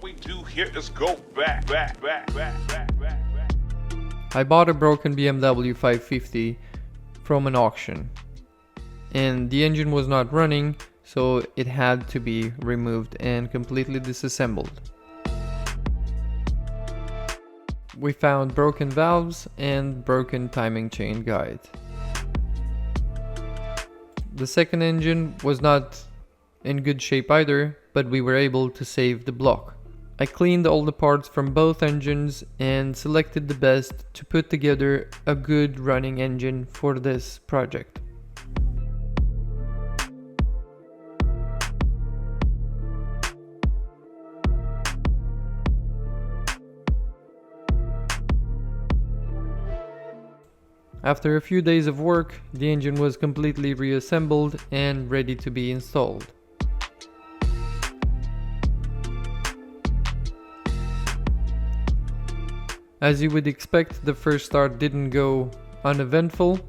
what we do here is go back. I bought a broken BMW 550 from an auction, and the engine was not running, so it had to be removed and completely disassembled. We found broken valves and broken timing chain guide. The second engine was not in good shape either, but we were able to save the block. I cleaned all the parts from both engines and selected the best to put together a good running engine for this project. After a few days of work, the engine was completely reassembled and ready to be installed. As you would expect, the first start didn't go uneventful.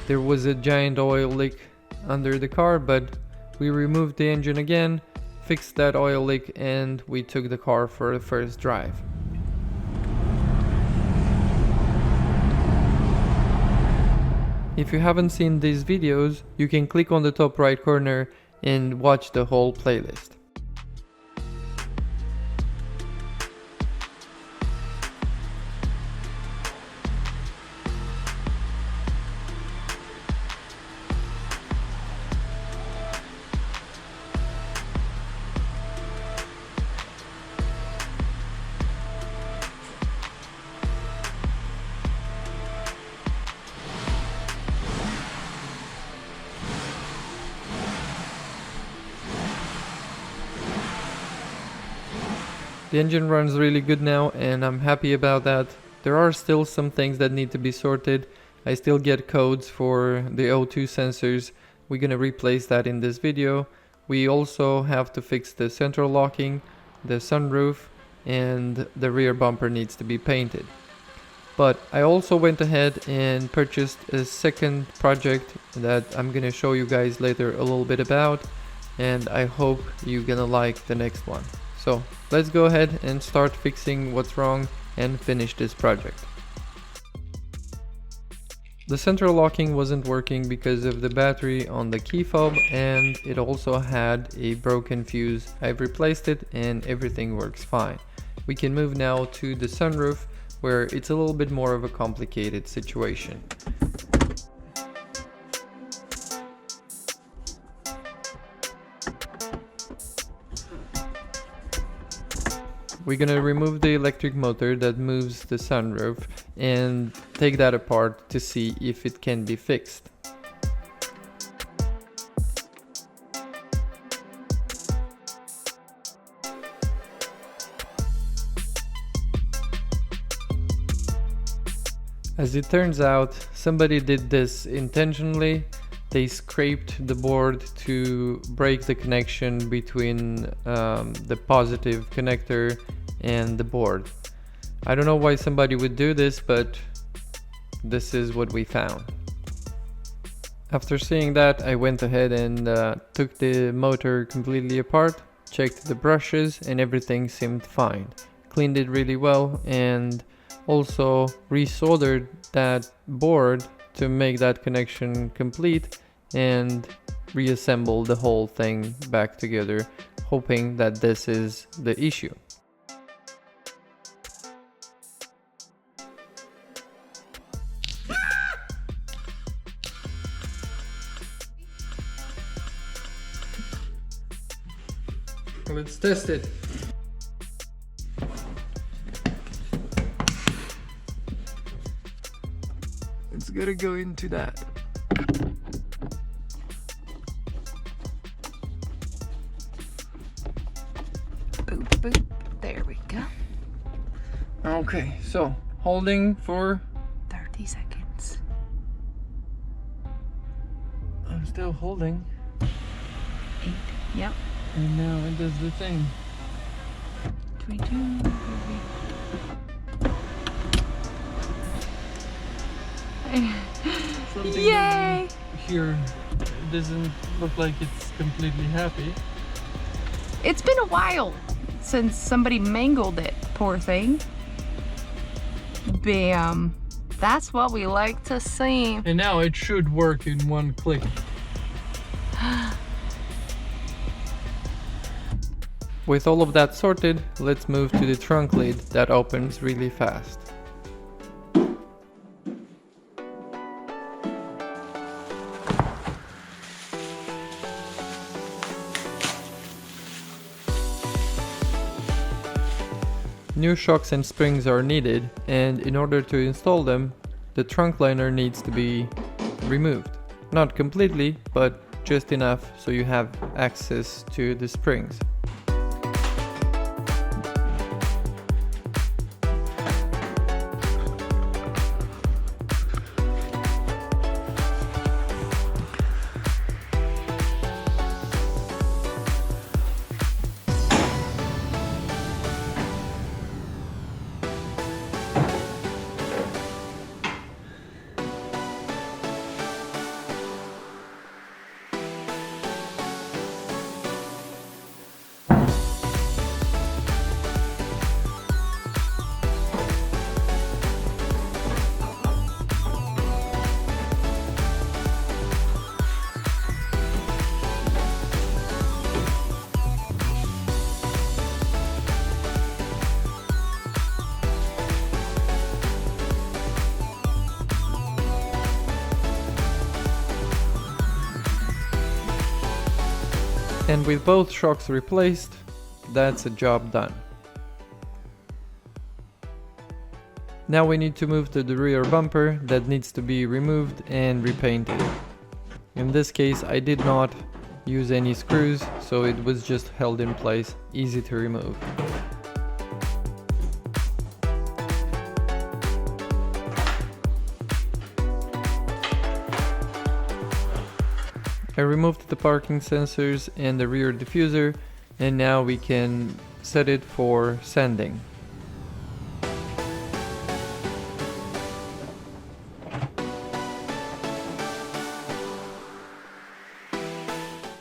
There was a giant oil leak under the car, but we removed the engine again, fixed that oil leak, and we took the car for the first drive. If you haven't seen these videos, you can click on the top right corner and watch the whole playlist. The engine runs really good now, and I'm happy about that. There are still some things that need to be sorted. I still get codes for the O2 sensors. We're gonna replace that in this video. We also have to fix the central locking, the sunroof, and the rear bumper needs to be painted. But I also went ahead and purchased a second project that I'm gonna show you guys later a little bit about, and I hope you're gonna like the next one. So let's go ahead and start fixing what's wrong and finish this project. The central locking wasn't working because of the battery on the key fob, and it also had a broken fuse. I've replaced it and everything works fine. We can move now to the sunroof, where it's a little bit more of a complicated situation. We're gonna remove the electric motor that moves the sunroof and take that apart to see if it can be fixed. As it turns out, somebody did this intentionally. They scraped the board to break the connection between the positive connector and the board. I don't know why somebody would do this, but this is what we found. After seeing that, I went ahead and took the motor completely apart, checked the brushes, and everything seemed fine. Cleaned it really well and also resoldered that board to make that connection complete and reassemble the whole thing back together, hoping that this is the issue. Let's test it. It's gonna go into that. Boop, boop. There we go. Okay, so holding for 30 seconds. I'm still holding. 8. Yep. And now it does the thing. 22. Something Yay! here doesn't look like it's completely happy. It's been a while since somebody mangled it, poor thing. Bam. That's what we like to see. And now it should work in one click. With all of that sorted, let's move to the trunk lid that opens really fast. New shocks and springs are needed, and in order to install them, the trunk liner needs to be removed. Not completely, but just enough so you have access to the springs. And with both shocks replaced, that's a job done. Now we need to move to the rear bumper that needs to be removed and repainted. In this case, I did not use any screws, so it was just held in place, easy to remove. I removed the parking sensors and the rear diffuser, and now we can set it for sanding.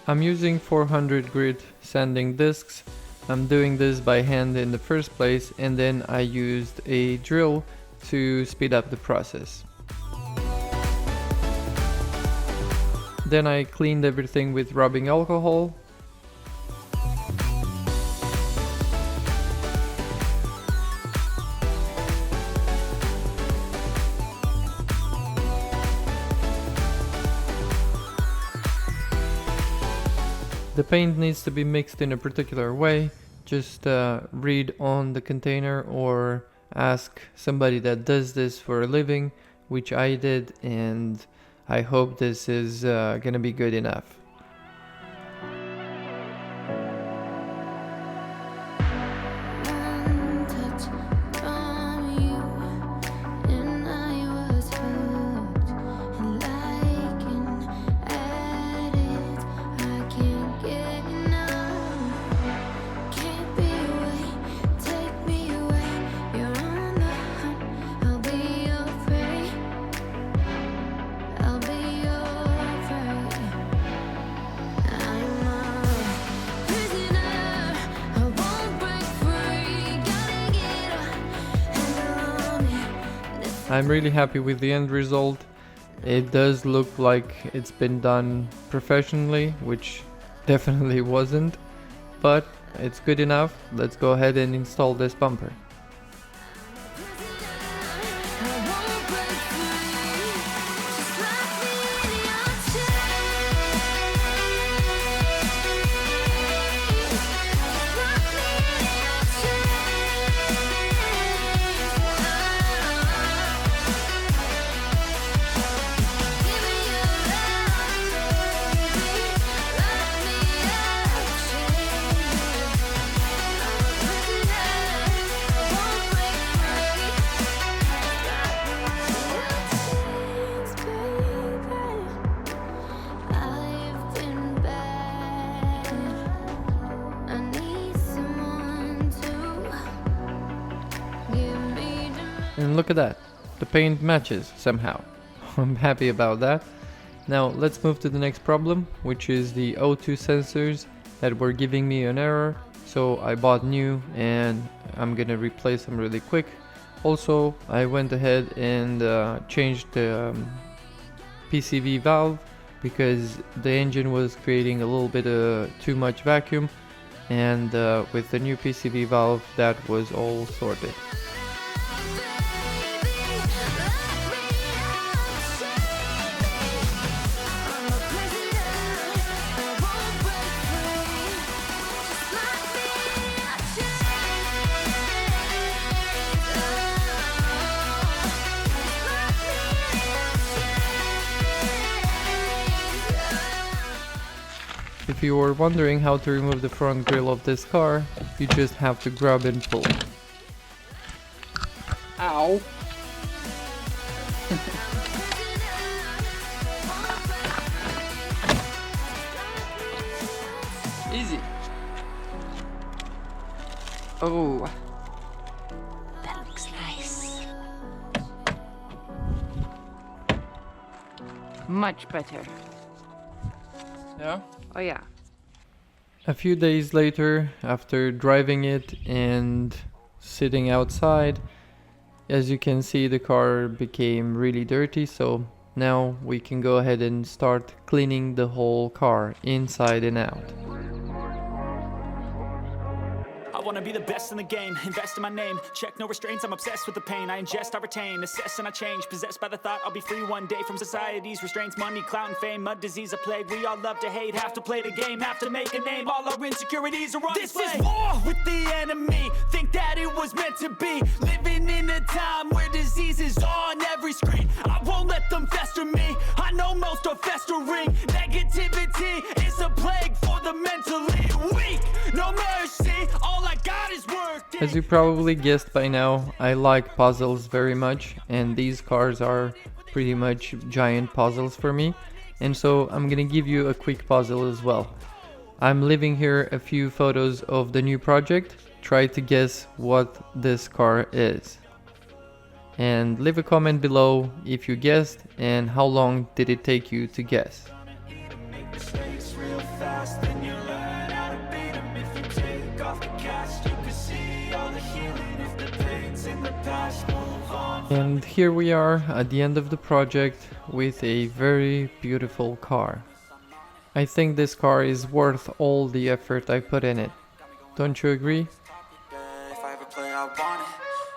I'm using 400 grit sanding discs. I'm doing this by hand in the first place, and then I used a drill to speed up the process. Then I cleaned everything with rubbing alcohol. The paint needs to be mixed in a particular way. Just read on the container or ask somebody that does this for a living, which I did, and I hope this is gonna be good enough. I'm really happy with the end result. It does look like it's been done professionally, which definitely wasn't, but it's good enough. Let's go ahead and install this bumper. And look at that, the paint matches somehow. I'm happy about that. Now let's move to the next problem, which is the O2 sensors that were giving me an error. So I bought new and I'm gonna replace them really quick. Also, I went ahead and changed the PCV valve because the engine was creating a little bit too much vacuum, and with the new PCV valve that was all sorted. If you were wondering how to remove the front grille of this car, you just have to grab and pull. Ow. Easy. Oh. That looks nice. Much better. Yeah. Oh yeah. A few days later, after driving it and sitting outside, as you can see, the car became really dirty, so now we can go ahead and start cleaning the whole car inside and out. I wanna be the best in the game, invest in my name, check no restraints, I'm obsessed with the pain, I ingest, I retain, assess and I change, possessed by the thought I'll be free one day from society's restraints, money, clout and fame, mud, disease, a plague, we all love to hate, have to play the game, have to make a name, all our insecurities are on display. This is war with the enemy, think that it was meant to be, living in a time where disease is on every screen, I won't let them fester me, I know most are festering, negativity is a plague for the mentally weak, no mercy, all I got is work. As you probably guessed by now, I like puzzles very much, and these cars are pretty much giant puzzles for me, and so I'm gonna give you a quick puzzle as well. I'm leaving here a few photos of the new project. Try to guess what this car is. And leave a comment below if you guessed and how long did it take you to guess. And here we are at the end of the project with a very beautiful car. I think this car is worth all the effort I put in it. Don't you agree? If I ever play, I want it.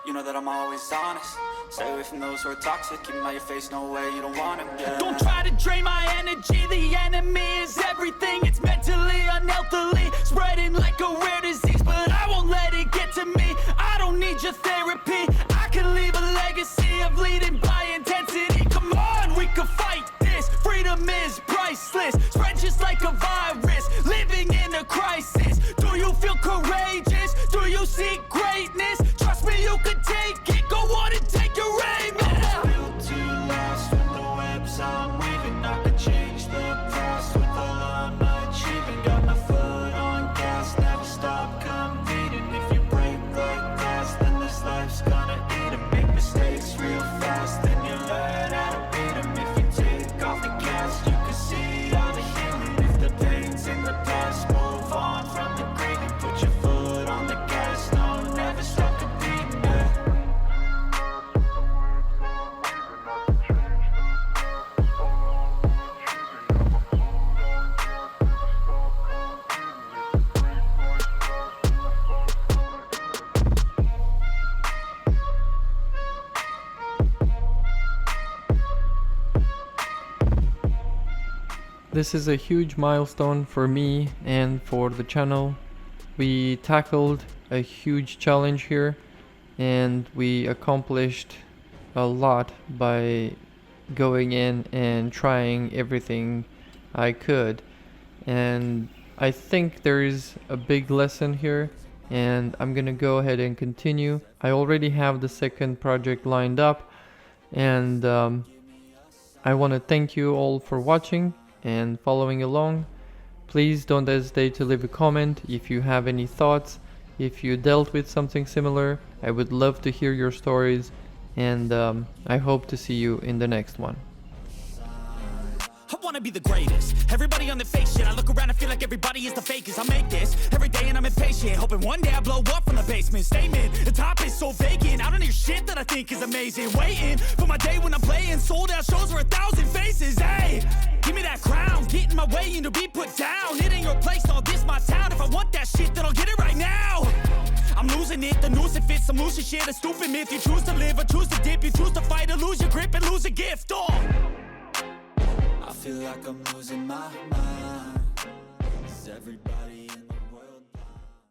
You know that I'm always honest. Stay away from those who are toxic. Keep them out your face, no way, you don't want them. Yeah. Don't try to drain my energy. The enemy is everything. It's mentally, unhealthily, spreading like a rare disease. But I won't let it get to me. I don't need your therapy. I can leave a legacy of leading by intensity. Come on, we can fight this. Freedom is priceless. Spread just like a virus. Living in a crisis. Do you feel courageous? Do you seek greatness? Trust me, you can take it. Go on and take your aim. Yeah. Built to last with the webs I'm weaving. I could change the past with all I'm achieving. Got my foot on gas, never stop competing. If you break like glass, then this life's gonna eat 'em. Make mistakes real fast, then you learn how to beat 'em. If you take off the gas, you can see all the healing. If the pain's in the past, move on from the grieving. Put your foot on the gas, no, never stop competing. Yeah. This is a huge milestone for me and for the channel. We tackled a huge challenge here and we accomplished a lot by going in and trying everything I could. And I think there is a big lesson here and I'm gonna go ahead and continue. I already have the second project lined up and I want to thank you all for watching and following along. Please don't hesitate to leave a comment if you have any thoughts, if you dealt with something similar. I would love to hear your stories and I hope to see you in the next one. I wanna wanna be the greatest. Everybody on the fake shit. I look around and feel like everybody is the fakest. I make this every day and I'm impatient, hoping one day I blow up from the basement. Statement, the top is so vacant. I don't hear shit that I think is amazing. Waiting for my day when I'm playing sold out shows for 1,000 faces. Hey, give me that crown, get in my way and to be put down. It ain't your place, no, this my town. If I want that shit, then I'll get it right now. I'm losing it, the noose it fits. I'm losing shit, a stupid myth. You choose to live or choose to dip. You choose to fight or lose your grip and lose a gift. Oh, I feel like I'm losing my mind. Is everybody in